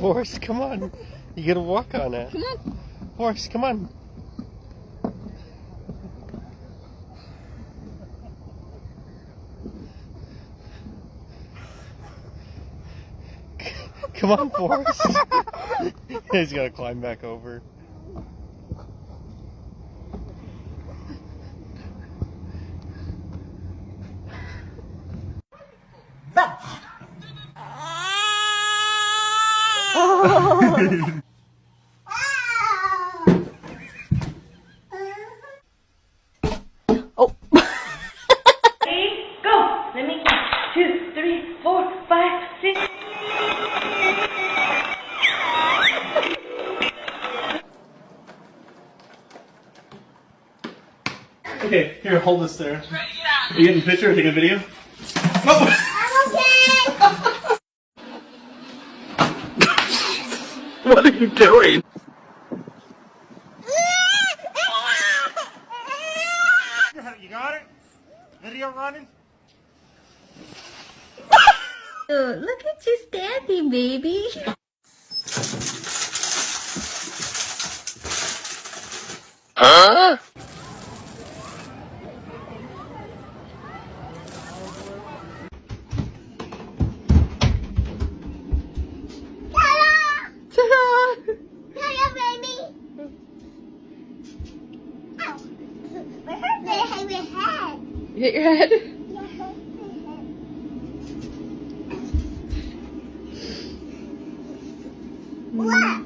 Forrest, come on. You gotta walk on it. Come on. Forrest, come on. Come on, Forrest. He's gotta climb back over. Oh. Ready? Go! Let me count. 2, 3, 4, 5, 6. Okay, here, hold this there. Are you getting a picture or taking a video? Oh. What are you doing? You got it? Video running? Look at you standing, baby. Huh? Ta-da! Hello, baby. Ow. My head. My head. You hit your head? What?